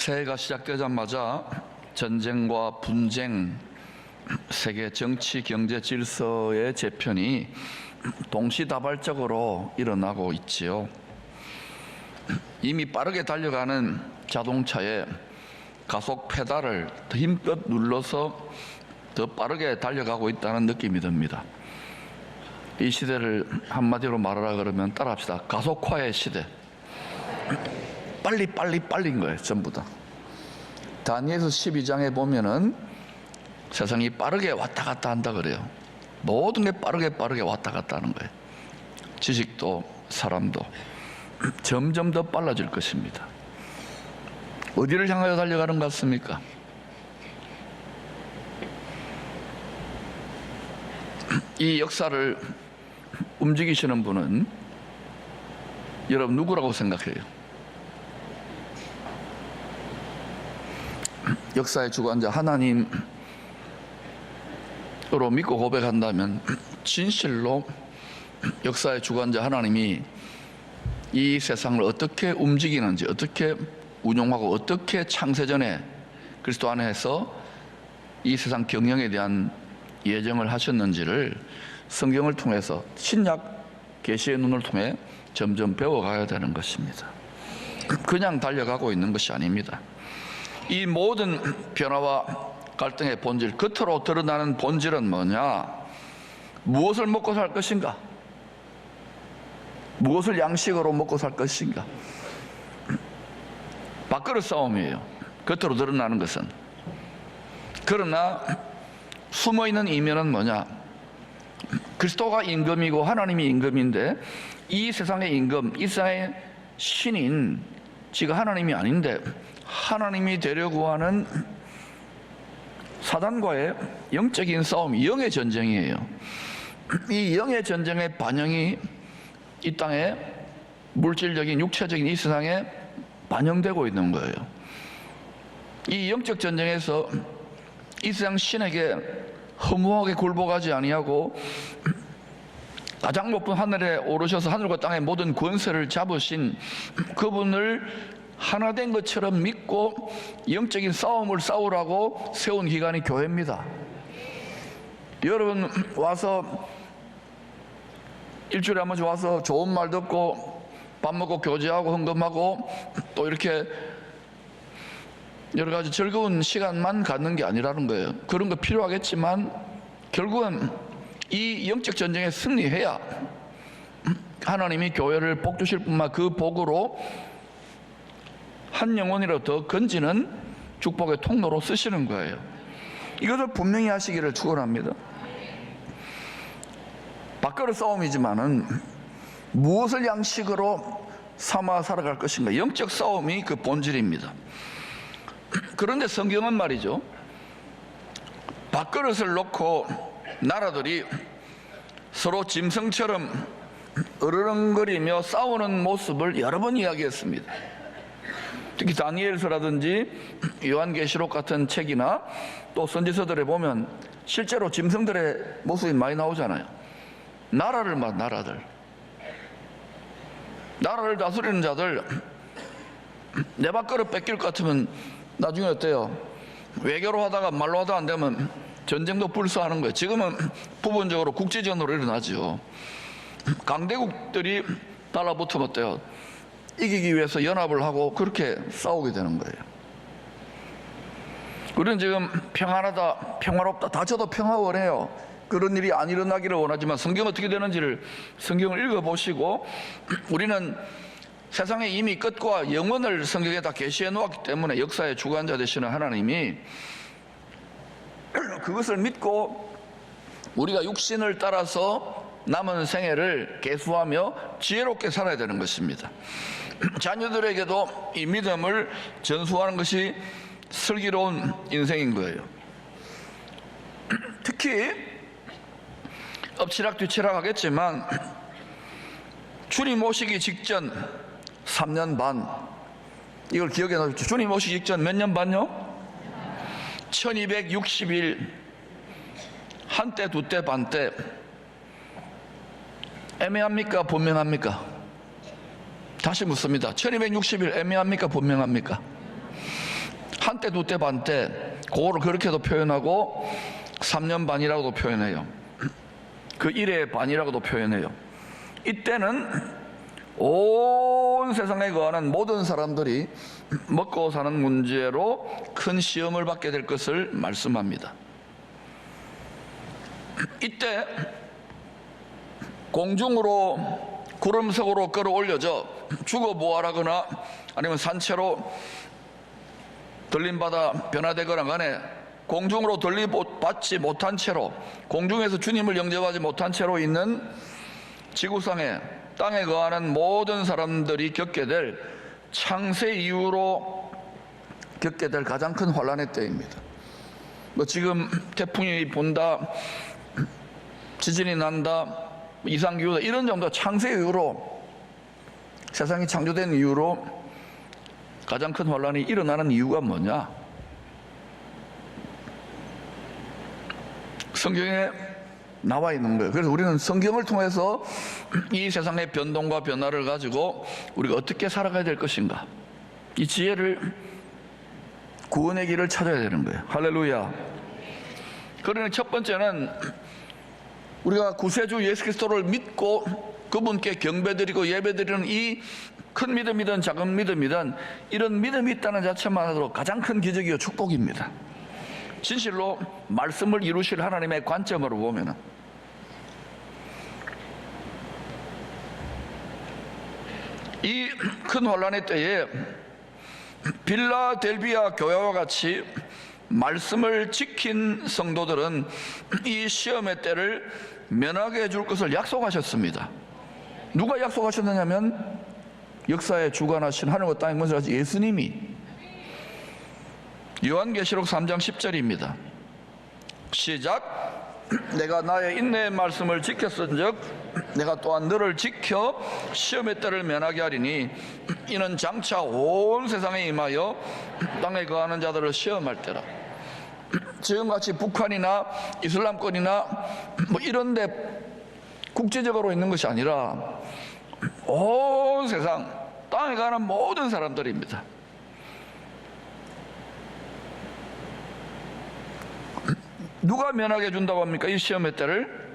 새해가 시작되자마자 전쟁과 분쟁, 세계 정치 경제 질서의 재편이 동시다발적으로 일어나고 있지요. 이미 빠르게 달려가는 자동차에 가속 페달을 더 힘껏 눌러서 더 빠르게 달려가고 있다는 느낌이 듭니다. 이 시대를 한마디로 말하라 그러면 따라합시다. 가속화의 시대. 빨리인 거예요, 전부 다. 다니엘서 12장에 보면은 세상이 빠르게 왔다 갔다 한다 그래요. 모든 게 빠르게 왔다 갔다 하는 거예요. 지식도 사람도 점점 더 빨라질 것입니다. 어디를 향하여 달려가는 것 같습니까? 이 역사를 움직이시는 분은 여러분 누구라고 생각해요? 역사의 주관자 하나님으로 믿고 고백한다면 진실로 역사의 주관자 하나님이 이 세상을 어떻게 움직이는지, 어떻게 운용하고 어떻게 창세전에 그리스도 안에서 이 세상 경영에 대한 예정을 하셨는지를 성경을 통해서 신약 계시의 눈을 통해 점점 배워가야 되는 것입니다. 그냥 달려가고 있는 것이 아닙니다. 이 모든 변화와 갈등의 본질, 겉으로 드러나는 본질은 뭐냐? 무엇을 먹고 살 것인가? 무엇을 양식으로 먹고 살 것인가? 밥그릇 싸움이에요. 겉으로 드러나는 것은. 그러나 숨어있는 이면은 뭐냐? 그리스도가 임금이고 하나님이 임금인데 이 세상의 임금, 이 세상의 신인 지가 하나님이 아닌데 하나님이 되려고 하는 사단과의 영적인 싸움이 영의 전쟁이에요. 이 영의 전쟁의 반영이 이 땅에 물질적인 육체적인 이 세상에 반영되고 있는 거예요. 이 영적 전쟁에서 이 세상 신에게 허무하게 굴복하지 아니하고 가장 높은 하늘에 오르셔서 하늘과 땅의 모든 권세를 잡으신 그분을 하나 된 것처럼 믿고 영적인 싸움을 싸우라고 세운 기관이 교회입니다. 여러분 와서 일주일에 한 번씩 와서 좋은 말 듣고 밥 먹고 교제하고 헌금하고 또 이렇게 여러 가지 즐거운 시간만 갖는 게 아니라는 거예요. 그런 거 필요하겠지만 결국은 이 영적 전쟁에 승리해야 하나님이 교회를 복 주실 뿐만 그 복으로 한 영혼이라도 더 건지는 축복의 통로로 쓰시는 거예요. 이것을 분명히 하시기를 축원합니다. 밥그릇 싸움이지만은 무엇을 양식으로 삼아 살아갈 것인가? 영적 싸움이 그 본질입니다. 그런데 성경은 말이죠, 밥그릇을 놓고 나라들이 서로 짐승처럼 으르렁거리며 싸우는 모습을 여러 번 이야기했습니다. 특히 다니엘서라든지 요한계시록 같은 책이나 또 선지서들에 보면 실제로 짐승들의 모습이 많이 나오잖아요. 나라를 다스리는 자들, 내 밥그릇 뺏길 것 같으면 나중에 어때요? 외교로 하다가 말로 하다 안 되면 전쟁도 불사하는 거예요. 지금은 부분적으로 국제전으로 일어나죠. 강대국들이 달라붙으면 어때요? 이기기 위해서 연합을 하고 그렇게 싸우게 되는 거예요. 우리는 지금 평안하다, 평화롭다, 다쳐도 평화원해요. 그런 일이 안 일어나기를 원하지만 성경 어떻게 되는지를 성경을 읽어보시고 우리는 세상에 이미 끝과 영원을 성경에 다 계시해 놓았기 때문에 역사의 주관자 되시는 하나님이 그것을 믿고 우리가 육신을 따라서 남은 생애를 계수하며 지혜롭게 살아야 되는 것입니다. 자녀들에게도 이 믿음을 전수하는 것이 슬기로운 인생인 거예요. 특히 엎치락뒤치락 하겠지만 주님 오시기 직전 3년 반, 이걸 기억해 놓으십시오. 주님 오시기 직전 몇 년 반요? 1260일, 한때 두때 반때. 애매합니까? 분명합니까? 다시 묻습니다. 1260일 애매합니까? 분명합니까? 한때, 두때, 반때, 그거를 그렇게도 표현하고 3년 반이라고도 표현해요. 그 1의 반이라고도 표현해요. 이때는 온 세상에 거하는 모든 사람들이 먹고 사는 문제로 큰 시험을 받게 될 것을 말씀합니다. 이때 공중으로 구름석으로 끌어올려져 죽어 부활하거나 아니면 산채로 들림받아 변화되거나 간에 공중으로 들림받지 못한 채로, 공중에서 주님을 영접하지 못한 채로 있는 지구상에, 땅에 거하는 모든 사람들이 겪게 될 창세 이후로 겪게 될 가장 큰 환란의 때입니다. 뭐 지금 태풍이 분다, 지진이 난다, 이상기후다, 이런 정도 창세 이후로, 세상이 창조된 이후로 가장 큰 환란이 일어나는 이유가 뭐냐? 성경에 나와 있는 거예요. 그래서 우리는 성경을 통해서 이 세상의 변동과 변화를 가지고 우리가 어떻게 살아가야 될 것인가, 이 지혜를, 구원의 길을 찾아야 되는 거예요. 할렐루야. 그러니 첫 번째는 우리가 구세주 예수 그리스도를 믿고 그분께 경배드리고 예배드리는 이 큰 믿음이든 작은 믿음이든 이런 믿음이 있다는 자체만으로 가장 큰 기적이요 축복입니다. 진실로 말씀을 이루실 하나님의 관점으로 보면은 이 큰 환란의 때에 빌라델비아 교회와 같이 말씀을 지킨 성도들은 이 시험의 때를 면하게 해줄 것을 약속하셨습니다. 누가 약속하셨느냐면 역사에 주관하신 하늘과 땅의 문세자신 예수님이. 요한계시록 3장 10절입니다. 시작. 내가 나의 인내의 말씀을 지켰은즉 내가 또한 너를 지켜 시험의 때를 면하게 하리니 이는 장차 온 세상에 임하여 땅에 거하는 자들을 시험할 때라. 지금같이 북한이나 이슬람권이나 뭐 이런 데 국제적으로 있는 것이 아니라 온 세상 땅에 가는 모든 사람들입니다. 누가 면하게 해준다고 합니까? 이 시험의 때를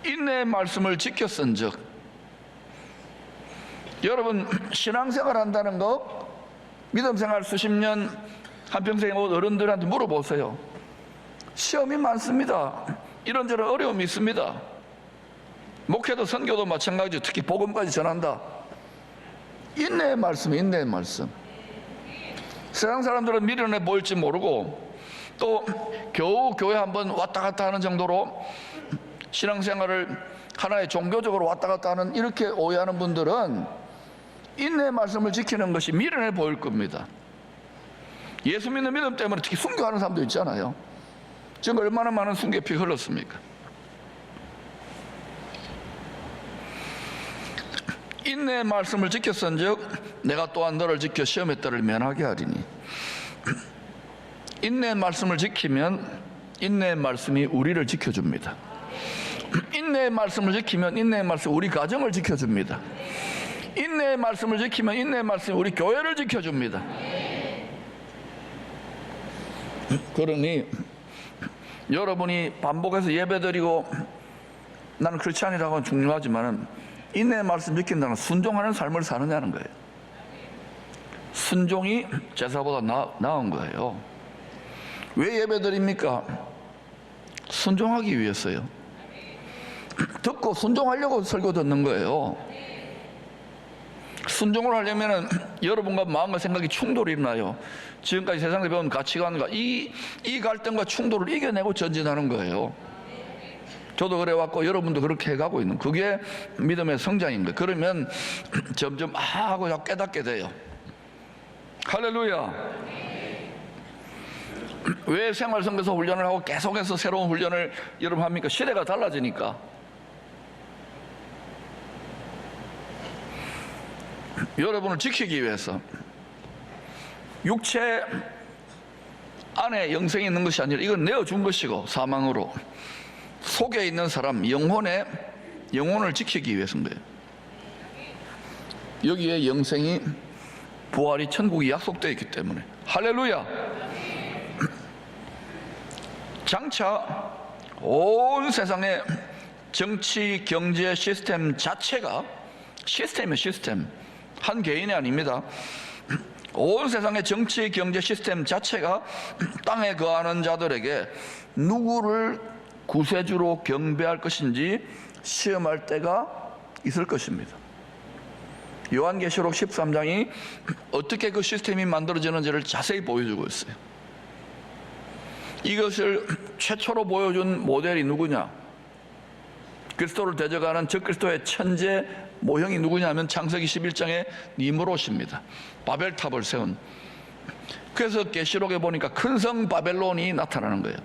인내의 말씀을 지켰은즉. 여러분, 신앙생활 한다는 거, 믿음생활 수십 년 한평생 어른들한테 물어보세요. 시험이 많습니다. 이런저런 어려움이 있습니다. 목회도 선교도 마찬가지죠. 특히 복음까지 전한다. 인내의 말씀, 인내의 말씀. 세상 사람들은 미련해 보일지 모르고 또 겨우 교회 한번 왔다 갔다 하는 정도로 신앙생활을 하나의 종교적으로 왔다 갔다 하는, 이렇게 오해하는 분들은 인내의 말씀을 지키는 것이 미련해 보일 겁니다. 예수 믿는 믿음 때문에 특히 순교하는 사람도 있잖아요. 지금 얼마나 많은 순교의 피 흘렀습니까? 인내의 말씀을 지켰은즉 내가 또한 너를 지켜 시험의 때를 면하게 하리니. 인내의 말씀을 지키면 인내의 말씀이 우리를 지켜줍니다. 인내의 말씀을 지키면 인내의 말씀이 우리 가정을 지켜줍니다. 인내의 말씀을 지키면 인내의 말씀이 우리 교회를 지켜줍니다. 그러니 여러분이 반복해서 예배드리고 나는 크리스찬이라고 하면 중요하지만 인내의 말씀 지킨다는 건 순종하는 삶을 사느냐는 거예요. 순종이 제사보다 나은 거예요. 왜 예배드립니까? 순종하기 위해서요. 듣고 순종하려고 설교 듣는 거예요. 순종을 하려면 여러분과 마음과 생각이 충돌이 일어나요. 지금까지 세상에 배운 가치관과 이 갈등과 충돌을 이겨내고 전진하는 거예요. 저도 그래 왔고 여러분도 그렇게 해가고 있는, 그게 믿음의 성장인 거예요. 그러면 점점 하고 깨닫게 돼요. 할렐루야. 왜 생활선교사 훈련을 하고 계속해서 새로운 훈련을 여러분 합니까? 시대가 달라지니까. 여러분을 지키기 위해서. 육체 안에 영생이 있는 것이 아니라 이건 내어준 것이고, 사망으로 속에 있는 사람 영혼을 지키기 위해서인 거예요. 여기에 영생이 부활이 천국이 약속되어 있기 때문에. 할렐루야. 장차 온 세상의 정치, 경제 시스템 자체가 시스템이에요. 시스템. 한 개인이 아닙니다. 온 세상의 정치, 경제 시스템 자체가 땅에 거하는 자들에게 누구를 구세주로 경배할 것인지 시험할 때가 있을 것입니다. 요한계시록 13장이 어떻게 그 시스템이 만들어지는지를 자세히 보여주고 있어요. 이것을 최초로 보여준 모델이 누구냐? 그리스도를 대적하는 적그리스도의 천재 모형이 누구냐면 창세기 11장의 니므롯입니다. 바벨탑을 세운. 그래서 계시록에 보니까 큰 성 바벨론이 나타나는 거예요.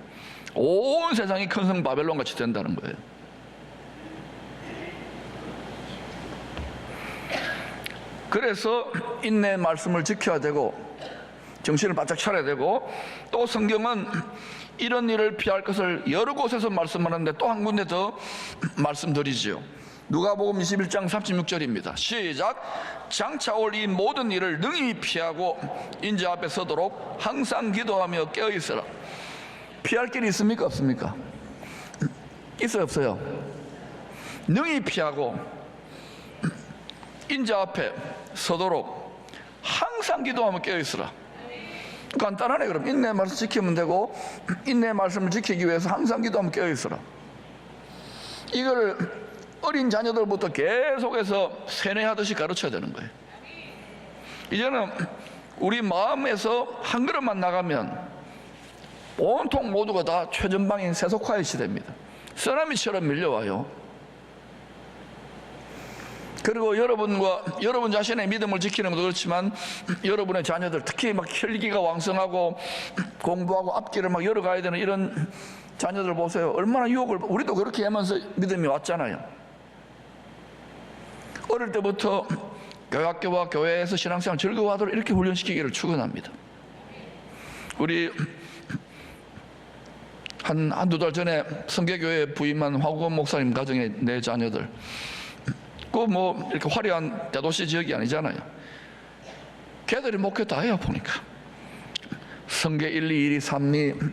온 세상이 큰 성 바벨론 같이 된다는 거예요. 그래서 인내의 말씀을 지켜야 되고 정신을 바짝 차려야 되고, 또 성경은 이런 일을 피할 것을 여러 곳에서 말씀하는데 또 한 군데 더 말씀드리지요. 누가복음 21장 36절입니다. 시작. 장차 올 이 모든 일을 능히 피하고 인자 앞에 서도록 항상 기도하며 깨어 있으라. 피할 길이 있습니까? 없습니까? 있어요? 없어요? 능히 피하고 인자 앞에 서도록 항상 기도하며 깨어 있으라. 간단하네. 그럼 인내의 말씀 지키면 되고, 인내의 말씀을 지키기 위해서 항상 기도하며 깨어 있으라. 이거를 어린 자녀들부터 계속해서 세뇌하듯이 가르쳐야 되는 거예요. 이제는 우리 마음에서 한 걸음만 나가면 온통 모두가 다 최전방인 세속화의 시대입니다. 쓰나미처럼 밀려와요. 그리고 여러분 자신의 믿음을 지키는 것도 그렇지만 여러분의 자녀들, 특히 막 혈기가 왕성하고 공부하고 앞길을 막 열어가야 되는 이런 자녀들 보세요. 얼마나 유혹을, 우리도 그렇게 하면서 믿음이 왔잖아요. 어릴 때부터 교회학교와 교회에서 신앙생활 즐거워하도록 이렇게 훈련시키기를 축원합니다. 우리 한두 달 전에 성계교회 부임한 화구원 목사님 가정의 내 자녀들, 그 뭐 이렇게 화려한 대도시 지역이 아니잖아요. 걔들이 목회 다 해요. 보니까 성계 1, 2, 1, 2, 3리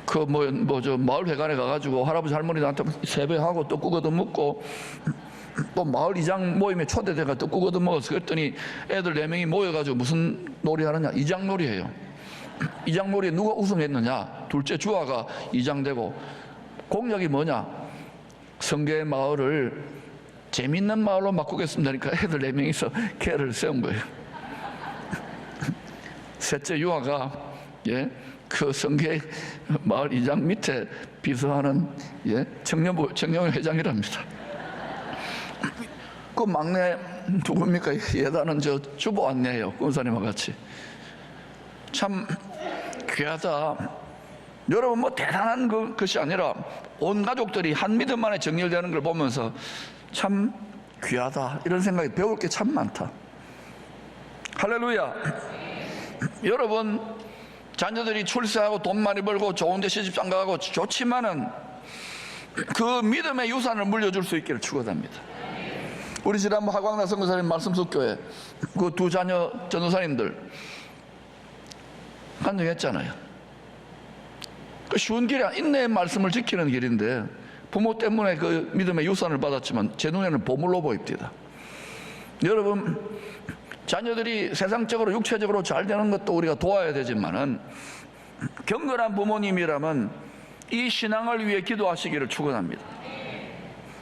그 저 마을 회관에 가가지고 할아버지 할머니한테 세배하고 떡국 얻어 먹고, 또 마을 이장 모임에 초대돼가 떡국 얻어 먹어서, 그랬더니 애들 4명이 모여가지고 무슨 놀이 하느냐? 이장놀이 해요. 이장놀이에 누가 우승했느냐? 둘째 주아가 이장되고, 공약이 뭐냐? 성계 마을을 재밌는 마을로 바꾸겠습니다. 그러니까 애들 4명이서 걔를 세운 거예요. 셋째 유아가 그 성계 마을 이장 밑에 비서하는 청년회 회장이랍니다. 그 막내 누굽니까? 예다는 저 주보 안내해요. 권사님과 같이. 참 귀하다. 여러분 뭐 대단한 것이 아니라 온 가족들이 한 믿음 안에 정렬되는 걸 보면서 참 귀하다, 이런 생각이, 배울 게 참 많다. 할렐루야. 여러분 자녀들이 출세하고 돈 많이 벌고 좋은 데 시집장 가고 좋지만은 그 믿음의 유산을 물려줄 수 있기를 축원합니다. 우리 지난번 하광나 선교사님 말씀숙교회 그 두 자녀 전도사님들 간증했잖아요. 그 쉬운 길이 아니라 인내의 말씀을 지키는 길인데, 부모 때문에 그 믿음의 유산을 받았지만 제 눈에는 보물로 보입니다. 여러분 자녀들이 세상적으로 육체적으로 잘 되는 것도 우리가 도와야 되지만은, 경건한 부모님이라면 이 신앙을 위해 기도하시기를 축원합니다.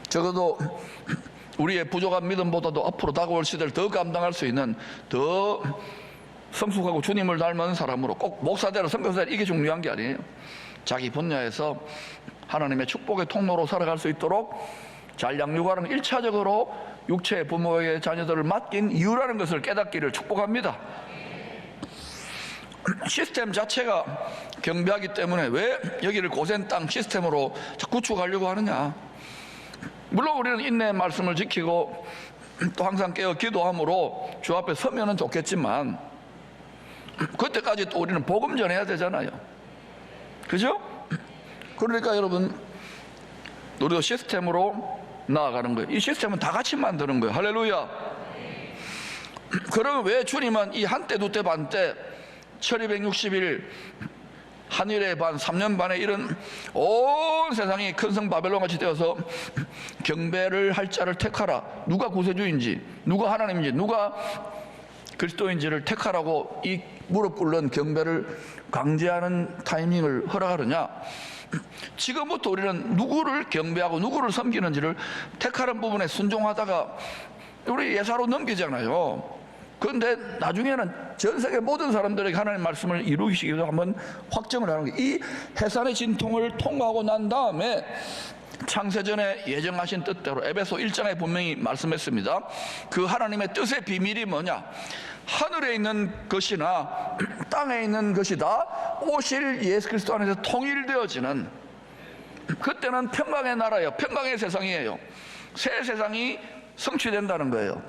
적어도 우리의 부족한 믿음보다도 앞으로 다가올 시대를 더 감당할 수 있는 더 성숙하고 주님을 닮은 사람으로, 꼭 목사대로 선교사대로 이게 중요한 게 아니에요. 자기 분야에서 하나님의 축복의 통로로 살아갈 수 있도록 잘 양육하는 1차적으로 육체의 부모에게 자녀들을 맡긴 이유라는 것을 깨닫기를 축복합니다. 시스템 자체가 경비하기 때문에 왜 여기를 고센 땅 시스템으로 구축하려고 하느냐? 물론 우리는 인내의 말씀을 지키고 또 항상 깨어 기도함으로 주 앞에 서면은 좋겠지만, 그때까지 또 우리는 복음 전해야 되잖아요. 그죠? 그러니까 여러분 우리도 시스템으로 나아가는 거예요. 이 시스템은 다 같이 만드는 거예요. 할렐루야. 그러면 왜 주님은 이 한때 두때 반때 1260일 한일의 반 3년 반에 이런 온 세상이 큰 성 바벨론같이 되어서 경배를 할 자를 택하라, 누가 구세주인지 누가 하나님인지 누가 그리스도인지를 택하라고 이 무릎 꿇는 경배를 강제하는 타이밍을 허락하느냐? 지금부터 우리는 누구를 경배하고 누구를 섬기는지를 택하는 부분에 순종하다가 우리 예사로 넘기잖아요. 그런데 나중에는 전 세계 모든 사람들에게 하나님의 말씀을 이루시기 위해서 한번 확정을 하는 거예요. 이 해산의 진통을 통과하고 난 다음에 창세전에 예정하신 뜻대로 에베소 1장에 분명히 말씀했습니다. 그 하나님의 뜻의 비밀이 뭐냐? 하늘에 있는 것이나 땅에 있는 것이 다 오실 예수 그리스도 안에서 통일되어지는, 그때는 평강의 나라예요. 평강의 세상이에요. 새 세상이 성취된다는 거예요.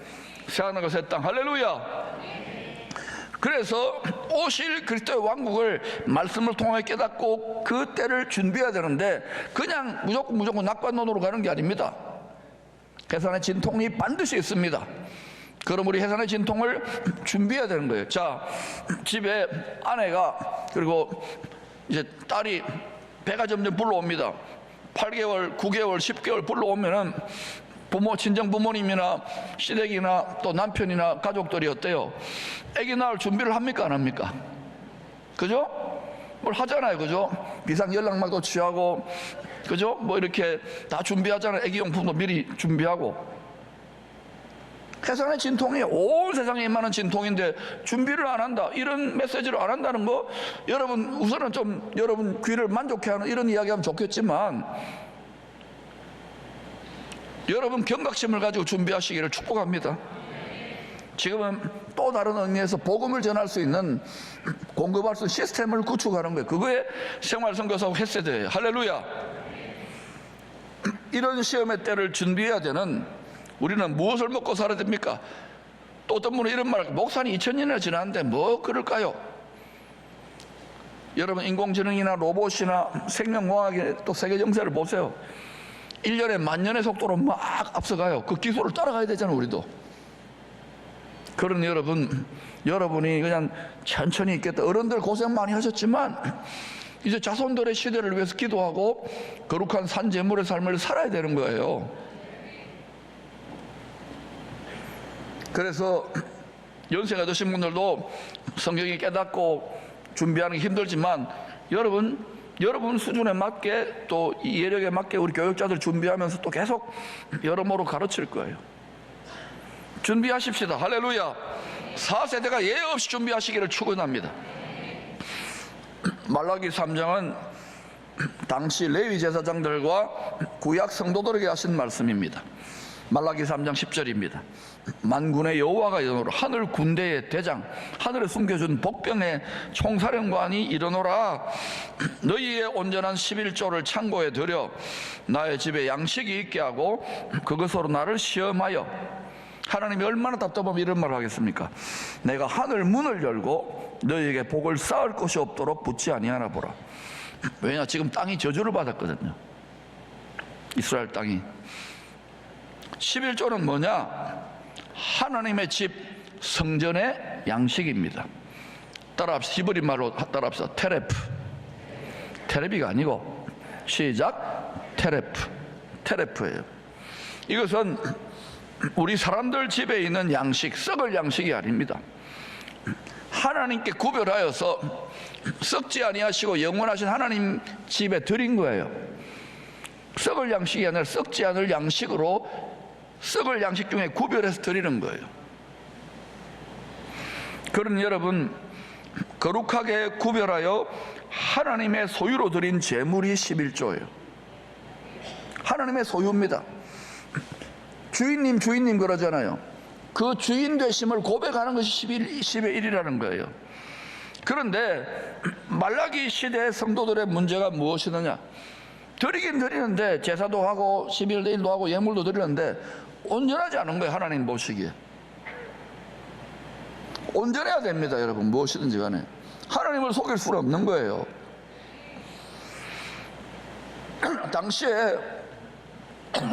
새하늘과 새 땅, 할렐루야. 그래서 오실 그리스도의 왕국을 말씀을 통해 깨닫고 그 때를 준비해야 되는데 그냥 무조건 낙관론으로 가는 게 아닙니다. 해산의 진통이 반드시 있습니다. 그럼 우리 해산의 진통을 준비해야 되는 거예요. 자, 집에 아내가 그리고 이제 딸이 배가 점점 불러옵니다. 8개월, 9개월, 10개월 불러오면은 친정 부모님이나 시댁이나 또 남편이나 가족들이 어때요? 아기 낳을 준비를 합니까, 안 합니까? 그죠? 뭘 하잖아요, 그죠? 비상 연락망도 취하고, 그죠? 뭐 이렇게 다 준비하잖아요. 아기 용품도 미리 준비하고. 해산의 진통이 온 세상에 임하는 진통인데 준비를 안 한다, 이런 메시지를 안 한다는 거, 여러분 우선은 좀 여러분 귀를 만족해 하는 이런 이야기하면 좋겠지만, 여러분 경각심을 가지고 준비하시기를 축복합니다. 지금은 또 다른 의미에서 복음을 전할 수 있는, 공급할 수 있는 시스템을 구축하는 거예요. 그거에 생활선교사하고 햇세대예요. 할렐루야. 이런 시험의 때를 준비해야 되는 우리는 무엇을 먹고 살아야 됩니까? 또 어떤 분은 이런 말을, 목사님 2000년이나 지났는데 뭐 그럴까요? 여러분 인공지능이나 로봇이나 생명공학의 또 세계 정세를 보세요. 1년에 만년의 속도로 막 앞서가요. 그 기술을 따라가야 되잖아요, 우리도. 그런 여러분이 그냥 천천히 있겠다. 어른들 고생 많이 하셨지만 이제 자손들의 시대를 위해서 기도하고 거룩한 산제물의 삶을 살아야 되는 거예요. 그래서 연세가 드신 분들도 성경이 깨닫고 준비하는 게 힘들지만 여러분 수준에 맞게 또 이 예력에 맞게 우리 교육자들 준비하면서 또 계속 여러모로 가르칠 거예요. 준비하십시다. 할렐루야. 4세대가 예외 없이 준비하시기를 축원합니다. 말라기 3장은 당시 레위 제사장들과 구약 성도들에게 하신 말씀입니다. 말라기 3장 10절입니다. 만군의 여호와가 이르노라, 하늘 군대의 대장, 하늘에 숨겨준 복병의 총사령관이 이르노라, 너희의 온전한 11조를 창고에 들여 나의 집에 양식이 있게 하고 그것으로 나를 시험하여. 하나님이 얼마나 답답하면 이런 말을 하겠습니까? 내가 하늘 문을 열고 너희에게 복을 쌓을 것이 없도록 붙지 아니하나 보라. 왜냐, 지금 땅이 저주를 받았거든요. 이스라엘 땅이. 11조는 뭐냐? 하나님의 집 성전의 양식입니다. 따라합시다. 히브리 말로 따라합시다. 테레프. 테레비가 아니고 시작. 테레프예요. 이것은 우리 사람들 집에 있는 양식, 썩을 양식이 아닙니다. 하나님께 구별하여서 썩지 아니하시고 영원하신 하나님 집에 드린 거예요. 썩을 양식이 아니라 썩지 않을 양식으로, 썩을 양식 중에 구별해서 드리는 거예요. 그런 여러분, 거룩하게 구별하여 하나님의 소유로 드린 제물이 11조예요. 하나님의 소유입니다. 주인님 그러잖아요. 그 주인 되심을 고백하는 것이 10의 1이라는 거예요. 그런데 말라기 시대의 성도들의 문제가 무엇이느냐? 드리긴 드리는데, 제사도 하고 11대 1도 하고 예물도 드리는데 온전하지 않은 거예요. 하나님 보시기에 온전해야 됩니다. 여러분, 무엇이든지 간에 하나님을 속일 수는 없는 거예요. 당시에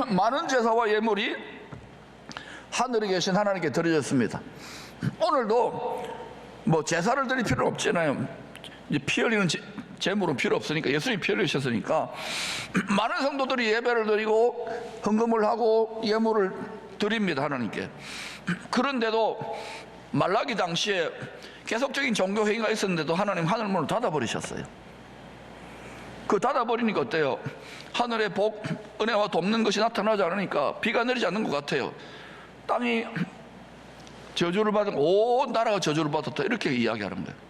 많은 제사와 예물이 하늘에 계신 하나님께 드려졌습니다. 오늘도 뭐 제사를 드릴 필요는 없잖아요. 이제 피 흘리는 제물은 필요 없으니까, 예수님이 피 흘리셨으니까 많은 성도들이 예배를 드리고 헌금을 하고 예물을 드립니다, 하나님께. 그런데도 말라기 당시에 계속적인 종교 행위가 있었는데도 하나님 하늘문을 닫아버리셨어요. 그 닫아버리니까 어때요? 하늘의 복, 은혜와 돕는 것이 나타나지 않으니까 비가 내리지 않는 것 같아요. 땅이 저주를 받은, 온 나라가 저주를 받았다, 이렇게 이야기하는 거예요.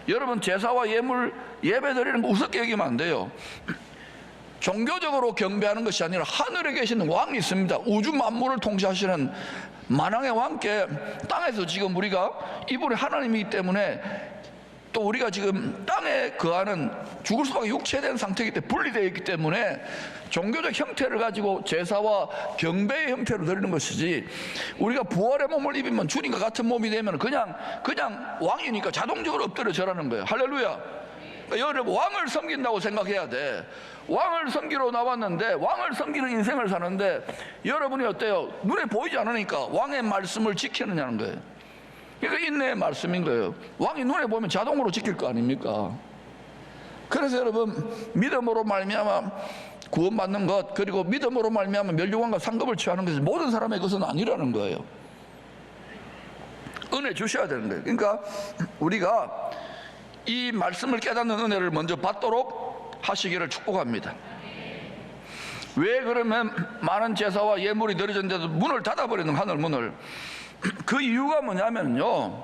여러분, 제사와 예물, 예배 드리는 거 우습게 여기면 안 돼요. 종교적으로 경배하는 것이 아니라 하늘에 계시는 왕이 있습니다. 우주 만물을 통치하시는 만왕의 왕께 땅에서 지금 우리가 이분이 하나님이기 때문에, 또 우리가 지금 땅에 거하는 죽을 수밖에 육체된 상태이기 때문에, 분리되어 있기 때문에 종교적 형태를 가지고 제사와 경배의 형태로 드리는 것이지, 우리가 부활의 몸을 입으면 주님과 같은 몸이 되면 그냥 왕이니까 자동적으로 엎드려 절하는 거예요. 할렐루야. 그러니까 여러분, 왕을 섬긴다고 생각해야 돼. 왕을 섬기러 나왔는데, 왕을 섬기는 인생을 사는데 여러분이 어때요? 눈에 보이지 않으니까 왕의 말씀을 지키느냐는 거예요. 그러니까 인내의 말씀인 거예요. 왕이 눈에 보면 자동으로 지킬 거 아닙니까? 그래서 여러분, 믿음으로 말미암아 구원받는 것, 그리고 믿음으로 말미암아 멸류관과 상급을 취하는 것이 모든 사람의 것은 아니라는 거예요. 은혜 주셔야 되는 거예요. 그러니까 우리가 이 말씀을 깨닫는 은혜를 먼저 받도록 하시기를 축복합니다. 왜 그러면 많은 제사와 예물이 드려졌는데도 문을 닫아버리는, 하늘 문을? 그 이유가 뭐냐면요,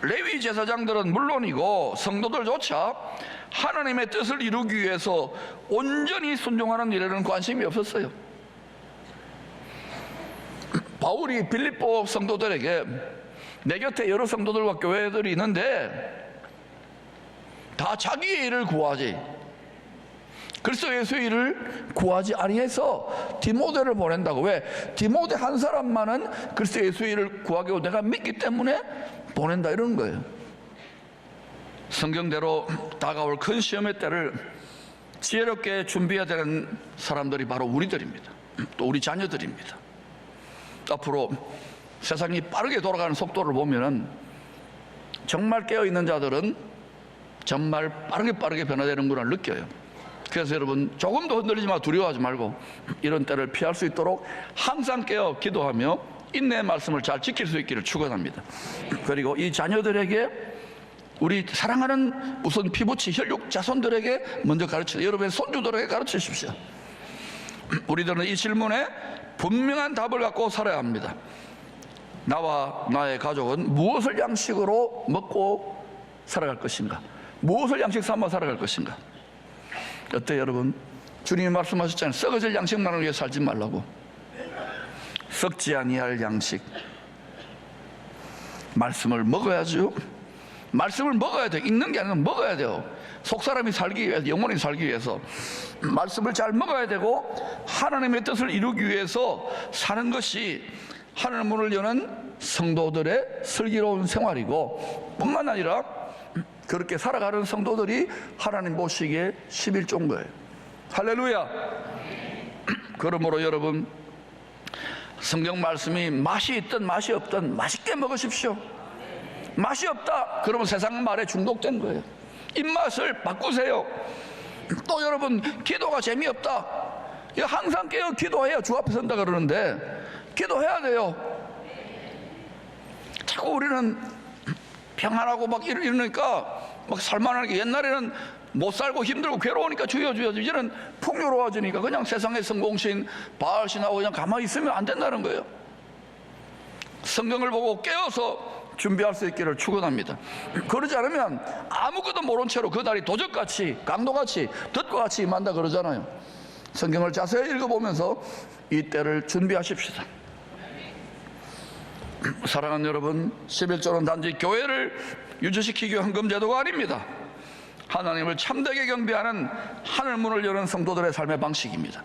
레위 제사장들은 물론이고 성도들조차 하나님의 뜻을 이루기 위해서 온전히 순종하는 일에는 관심이 없었어요. 바울이 빌립보 성도들에게, 내 곁에 여러 성도들과 교회들이 있는데 다 자기의 일을 구하지 그리스도 예수의 일을 구하지 아니해서 디모데를 보낸다고. 왜? 디모데 한 사람만은 그리스도 예수의 일을 구하기 위해 내가 믿기 때문에 보낸다, 이런 거예요. 성경대로 다가올 큰 시험의 때를 지혜롭게 준비해야 되는 사람들이 바로 우리들입니다. 또 우리 자녀들입니다. 앞으로 세상이 빠르게 돌아가는 속도를 보면은 정말 깨어있는 자들은 정말 빠르게 변화되는구나 느껴요. 그래서 여러분, 조금도 흔들리지 마, 두려워하지 말고 이런 때를 피할 수 있도록 항상 깨어 기도하며 인내의 말씀을 잘 지킬 수 있기를 축원합니다. 그리고 이 자녀들에게, 우리 사랑하는 우선 피부치 혈육 자손들에게 먼저 가르치세요. 여러분의 손주들에게 가르치십시오. 우리들은 이 질문에 분명한 답을 갖고 살아야 합니다. 나와 나의 가족은 무엇을 양식으로 먹고 살아갈 것인가? 무엇을 양식 삼아 살아갈 것인가? 어때요, 여러분? 주님이 말씀하셨잖아요. 썩어질 양식만을 위해 살지 말라고. 썩지 아니할 양식, 말씀을 먹어야죠. 말씀을 먹어야 돼요. 읽는 게 아니라 먹어야 돼요. 속사람이 살기 위해서, 영혼이 살기 위해서 말씀을 잘 먹어야 되고, 하나님의 뜻을 이루기 위해서 사는 것이 하늘 문을 여는 성도들의 슬기로운 생활이고, 뿐만 아니라 그렇게 살아가는 성도들이 하나님 보시기에 11조인 거예요. 할렐루야. 그러므로 여러분, 성경 말씀이 맛이 있든 맛이 없든 맛있게 먹으십시오. 맛이 없다 그러면 세상 말에 중독된 거예요. 입맛을 바꾸세요. 또 여러분, 기도가 재미없다, 항상 깨어 기도해야 주 앞에 선다 그러는데 기도해야 돼요. 자꾸 우리는 평안하고 막 이러니까 막 살만하게, 옛날에는 못 살고 힘들고 괴로우니까 주여 이제는 풍요로워지니까 그냥 세상의 성공신 바알신하고 그냥 가만히 있으면 안 된다는 거예요. 성경을 보고 깨어서 준비할 수 있기를 축원합니다. 그러지 않으면 아무것도 모른 채로 그 날이 도적같이, 강도같이, 덫과 같이 임한다 그러잖아요. 성경을 자세히 읽어보면서 이 때를 준비하십시다. 사랑하는 여러분, 11조는 단지 교회를 유지시키기 위한 헌금 제도가 아닙니다. 하나님을 참되게 경배하는 하늘문을 여는 성도들의 삶의 방식입니다.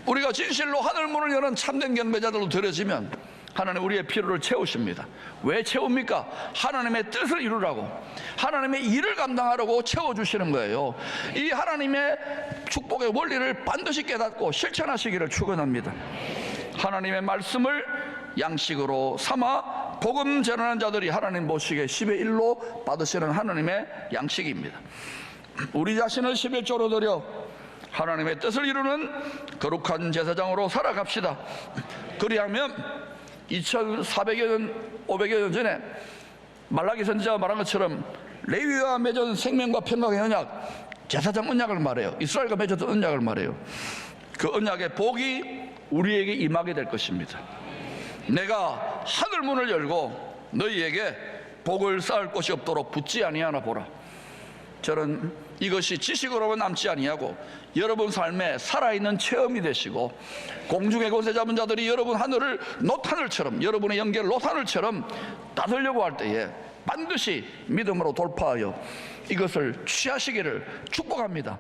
우리가 진실로 하늘문을 여는 참된 경배자들로 되어지면 하나님 우리의 필요를 채우십니다. 왜 채웁니까? 하나님의 뜻을 이루라고, 하나님의 일을 감당하라고 채워주시는 거예요. 이 하나님의 축복의 원리를 반드시 깨닫고 실천하시기를 축원합니다. 하나님의 말씀을 양식으로 삼아 복음 전하는 자들이 하나님 보시기에 10의 1로 받으시는 하나님의 양식입니다. 우리 자신을 11조로 드려 하나님의 뜻을 이루는 거룩한 제사장으로 살아갑시다. 그리하면 2400여 년, 500여 년 전에 말라기 선지자가 말한 것처럼 레위와 맺은 생명과 평강의 언약, 제사장 언약을 말해요. 이스라엘과 맺었던 언약을 말해요. 그 언약의 복이 우리에게 임하게 될 것입니다. 내가 하늘 문을 열고 너희에게 복을 쌓을 곳이 없도록 붙지 아니하나 보라. 저는 이것이 지식으로만 남지 아니하고 여러분 삶에 살아있는 체험이 되시고, 공중의 곳에 잡은 자들이 여러분 하늘을 놋하늘처럼, 여러분의 영계를 놋하늘처럼 따들려고 할 때에 반드시 믿음으로 돌파하여 이것을 취하시기를 축복합니다.